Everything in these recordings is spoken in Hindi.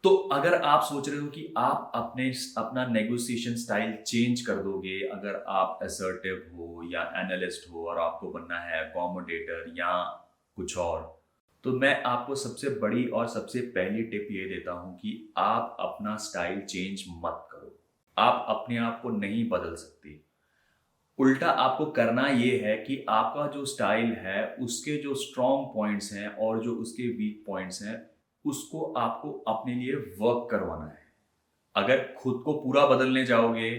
तो अगर आप सोच रहे हो कि आप अपना नेगोशिएशन स्टाइल चेंज कर दोगे, अगर आप असर्टिव हो या एनालिस्ट हो और आपको बनना है अकोमोडेटर या कुछ और, तो मैं आपको सबसे बड़ी और सबसे पहली टिप ये देता हूं कि आप अपना स्टाइल चेंज मत करो। आप अपने आप को नहीं बदल सकते। उल्टा आपको करना ये है कि आपका जो स्टाइल है, उसके जो स्ट्रॉन्ग पॉइंट्स हैं और जो उसके वीक पॉइंट्स हैं, उसको आपको अपने लिए वर्क करवाना है। अगर खुद को पूरा बदलने जाओगे,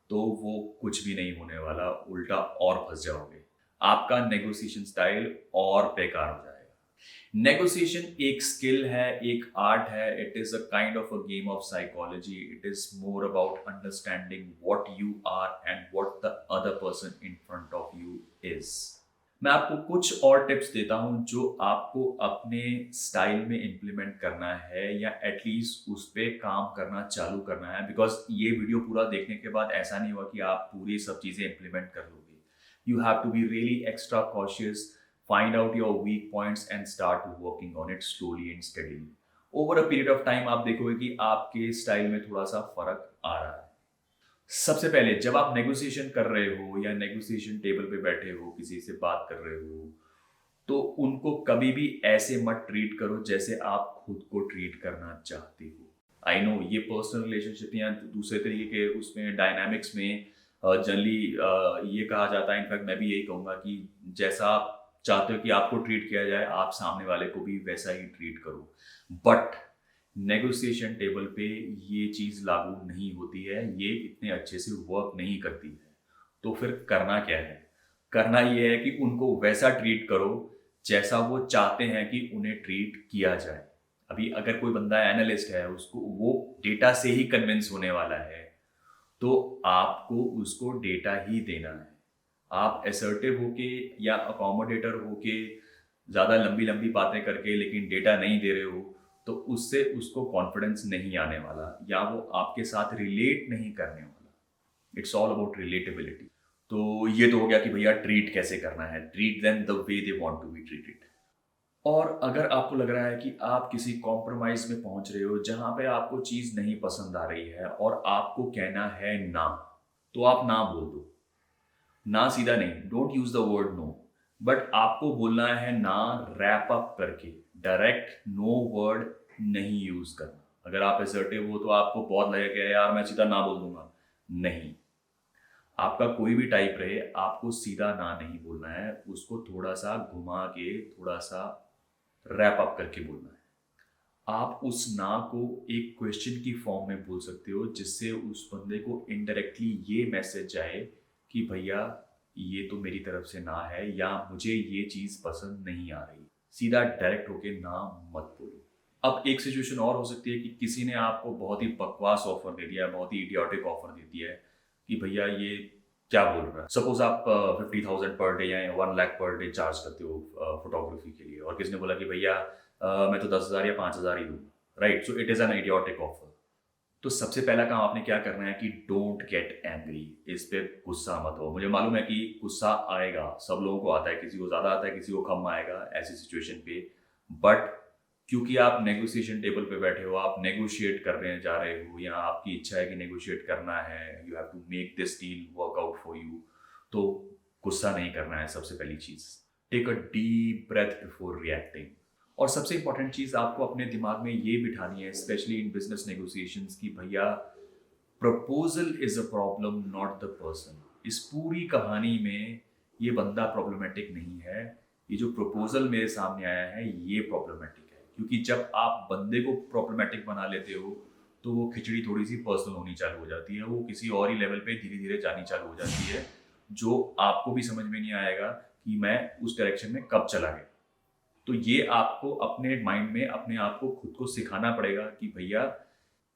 तो वो कुछ भी नहीं होने वाला, उल्टा और फंस जाओगे। आपका नेगोशिएशन स्टाइल और बेकार हो जाएगा। नेगोशिएशन एक स्किल है, एक आर्ट है। It is a kind of a game of psychology. It is more about understanding what you are and what the other person in front of you is. मैं आपको कुछ और टिप्स देता हूं जो आपको अपने स्टाइल में इम्प्लीमेंट करना है या एटलीस्ट उस पर काम करना चालू करना है। बिकॉज ये वीडियो पूरा देखने के बाद ऐसा नहीं हुआ कि आप पूरी सब चीज़ें इम्प्लीमेंट कर लोगे। You have to be really extra cautious, find out your weak points and start working on it slowly and steadily. Over a period of time आप देखोगे कि आपके स्टाइल में थोड़ा सा फर्क आ रहा है। सबसे पहले जब आप नेगोशिएशन कर रहे हो या नेगोशिएशन टेबल पे बैठे हो, किसी से बात कर रहे हो, तो उनको कभी भी ऐसे मत ट्रीट करो जैसे आप खुद को ट्रीट करना चाहते हो। आई नो ये पर्सनल रिलेशनशिप या दूसरे तरीके के उसमें डायनामिक्स में जनरली ये कहा जाता है, इनफैक्ट मैं भी यही कहूँगा कि जैसा आप चाहते हो कि आपको ट्रीट किया जाए, आप सामने वाले को भी वैसा ही ट्रीट करो। बट नेगोशिएशन टेबल पे ये चीज़ लागू नहीं होती है, ये इतने अच्छे से वर्क नहीं करती है। तो फिर करना क्या है? करना ये है कि उनको वैसा ट्रीट करो जैसा वो चाहते हैं कि उन्हें ट्रीट किया जाए। अभी अगर कोई बंदा एनालिस्ट है, उसको वो डेटा से ही कन्विंस होने वाला है, तो आपको उसको डेटा ही देना है। आप असर्टिव होके या अकोमोडेटर होके ज़्यादा लंबी लंबी बातें करके लेकिन डेटा नहीं दे रहे हो, तो उससे उसको कॉन्फिडेंस नहीं आने वाला या वो आपके साथ रिलेट नहीं करने वाला। It's all about relatability. तो ये तो हो गया कि भैया ट्रीट कैसे करना है, treat them the way they want to be treated. और अगर आपको लग रहा है कि आप किसी कॉम्प्रोमाइज में पहुंच रहे हो जहां पे आपको चीज नहीं पसंद आ रही है और आपको कहना है ना, तो आप ना बोल दो। ना सीधा नहीं, don't use the word no, but आपको बोलना है ना रैप अप करके। डायरेक्ट नो वर्ड नहीं यूज करना। अगर आप असर्टिव हो तो आपको बहुत लगेगा यार मैं सीधा ना बोल दूंगा। नहीं, आपका कोई भी टाइप रहे, आपको सीधा ना नहीं बोलना है, उसको थोड़ा सा घुमा के, थोड़ा सा रैप अप करके बोलना है। आप उस ना को एक क्वेश्चन की फॉर्म में बोल सकते हो जिससे उस बंदे को इनडायरेक्टली ये मैसेज जाए कि भैया ये तो मेरी तरफ से ना है या मुझे ये चीज़ पसंद नहीं आ रही। सीधा डायरेक्ट होके ना मत बोलो। अब एक सिचुएशन और हो सकती है कि किसी ने आपको बहुत ही बकवास ऑफर दे दिया, बहुत ही इडियोटिक ऑफर दे दिया है कि भैया ये क्या बोल रहा है। सपोज आप 50,000 पर डे या 1 लाख पर डे चार्ज करते हो फोटोग्राफी के लिए, और किसी ने बोला कि भैया मैं तो 10,000 या 5,000 ही दूंगा। Right, so it is an idiotic offer. तो सबसे पहला काम आपने क्या करना है कि डोंट गेट एंग्री। इस पे गुस्सा मत हो। मुझे मालूम है कि गुस्सा आएगा, सब लोगों को आता है, किसी को ज़्यादा आता है, किसी को कम आएगा ऐसी सिचुएशन पे। बट क्योंकि आप नेगोशिएशन टेबल पे बैठे हो, आप नेगोशिएट करने जा रहे हो या आपकी इच्छा है कि नेगोशिएट करना है, you have to make this deal work out for you, तो गुस्सा नहीं करना है। सबसे पहली चीज़, take a deep breath before reacting. और सबसे इंपॉर्टेंट चीज़ आपको अपने दिमाग में ये बिठानी है, स्पेशली इन बिजनेस नेगोशिएशंस, की भैया proposal is a problem not the person. इस पूरी कहानी में ये बंदा प्रॉब्लमेटिक नहीं है, ये जो प्रपोजल मेरे सामने आया है ये प्रॉब्लमेटिक है। क्योंकि जब आप बंदे को प्रॉब्लमेटिक बना लेते हो तो वो खिचड़ी थोड़ी सी पर्सनल होनी चालू हो जाती है, वो किसी और ही लेवल पे धीरे धीरे जानी चालू हो जाती है, जो आपको भी समझ में नहीं आएगा कि मैं उस डायरेक्शन में कब चला गया। तो ये आपको अपने माइंड में अपने आप को खुद को सिखाना पड़ेगा कि भैया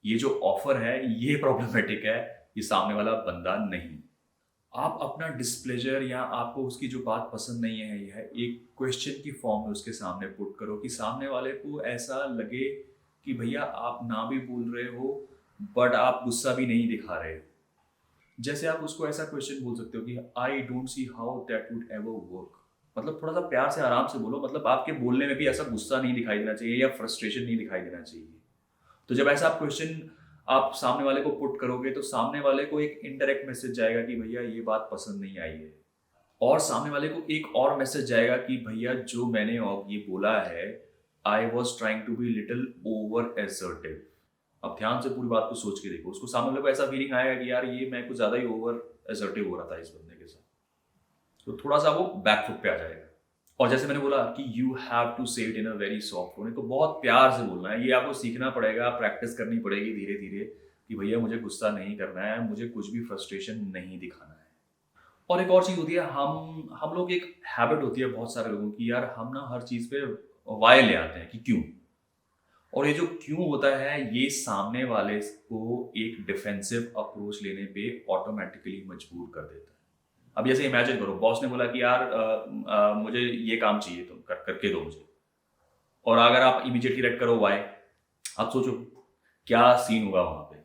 ये जो ऑफर है ये प्रॉब्लमेटिक है, ये सामने वाला बंदा नहीं। आप अपना डिस्प्लेजर या आपको उसकी जो बात पसंद नहीं है यह एक क्वेश्चन की फॉर्म में उसके सामने पुट करो कि सामने वाले को ऐसा लगे कि भैया आप ना भी बोल रहे हो बट आप गुस्सा भी नहीं दिखा रहे हो। जैसे आप उसको ऐसा क्वेश्चन बोल सकते हो कि I don't see how that would ever work. मतलब थोड़ा सा प्यार से आराम से बोलो, मतलब आपके बोलने में भी ऐसा गुस्सा नहीं दिखाई देना चाहिए या फ्रस्ट्रेशन नहीं दिखाई देना चाहिए। तो जब ऐसा आप क्वेश्चन आप सामने वाले को पुट करोगे तो सामने वाले को एक इनडायरेक्ट मैसेज जाएगा कि भैया ये बात पसंद नहीं आई है, और सामने वाले को एक और मैसेज जाएगा कि भैया जो मैंने ये बोला है, I was trying to be little over assertive. अब ध्यान से पूरी बात को सोच के देखो, उसको सामने वाले को ऐसा फीलिंग आएगा कि यार ये मैं कुछ ज्यादा ही ओवर एसर्टिव हो रहा था इस बंदे के साथ, तो थोड़ा सा वो बैकफुट पे आ जाएगा। और जैसे मैंने बोला कि you have to say it in a very soft way, को बहुत प्यार से बोलना है, ये आपको सीखना पड़ेगा, प्रैक्टिस करनी पड़ेगी धीरे धीरे कि भैया मुझे गुस्सा नहीं करना है, मुझे कुछ भी फ्रस्ट्रेशन नहीं दिखाना है। और एक और चीज़ होती है, हम लोग एक हैबिट होती है बहुत सारे लोगों की, यार हम ना हर चीज़ पे वाई ले आते हैं कि क्यों, और ये जो क्यों होता है ये सामने वाले को एक डिफेंसिव अप्रोच लेने पे ऑटोमेटिकली मजबूर कर देता है। अब जैसे इमेजिन करो, बॉस ने बोला कि यार मुझे ये काम चाहिए, तुम करके दो मुझे, और अगर आप इमीडिएटली रेड करो वाई, आप सोचो क्या सीन होगा वहां पे।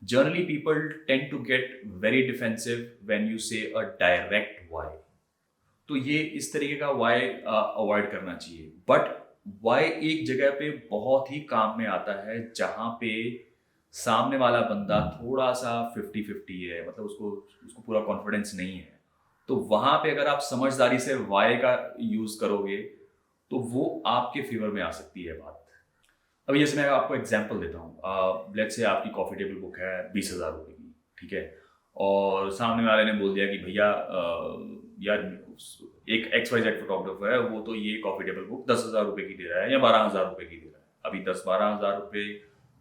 Generally people tend to get very defensive when you say a direct Y, तो ये इस तरीके का वाई अवॉइड करना चाहिए। बट वाई एक जगह पे बहुत ही काम में आता है जहां पे सामने वाला बंदा थोड़ा सा 50-50 है, मतलब उसको उसको पूरा कॉन्फिडेंस नहीं है, तो वहां पे अगर आप समझदारी से वाई का यूज करोगे तो वो आपके फेवर में आ सकती है बात। अभी जैसे मैं आपको एग्जांपल देता हूँ, लेट्स से आपकी कॉफी टेबल बुक है 20,000 रुपए की, ठीक है, और सामने वाले ने बोल दिया कि भैया यार एक XYZ फोटोग्राफर है, वो तो ये कॉफी टेबल बुक 10,000 रुपए की दे रहा है या 12,000 रुपए की दे रहा है। अभी 10-12,000 रुपए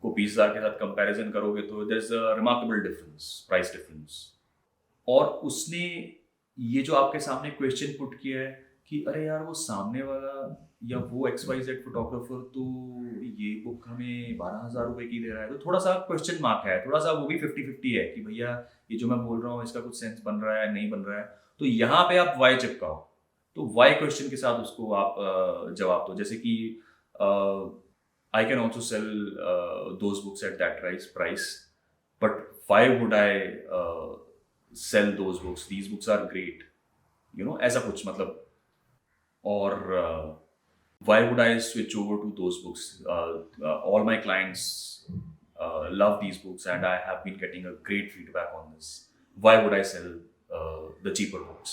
को 20,000 के साथ कंपैरिजन करोगे तो there is a remarkable difference, price difference. और उसने ये जो आपके सामने क्वेश्चन पुट किया है कि अरे यार वो सामने वाला या वो XYZ फोटोग्राफर तो ये बुक हमें 12,000 रुपए की दे रहा है, तो थोड़ा सा क्वेश्चन मार्क है, थोड़ा सा वो भी 50-50 है कि भैया ये जो मैं बोल रहा हूँ इसका कुछ सेंस बन रहा है नहीं बन रहा है। तो यहाँ पे आप वाई चिपकाओ, तो वाई क्वेश्चन के साथ उसको आप जवाब दो, जैसे कि I can also sell those books at that price, but why would I sell those books? These books are great, ऐसा कुछ मतलब। और why would I switch over to those books? All my clients love these books and I have been getting a great feedback on this. Why would I sell the cheaper books?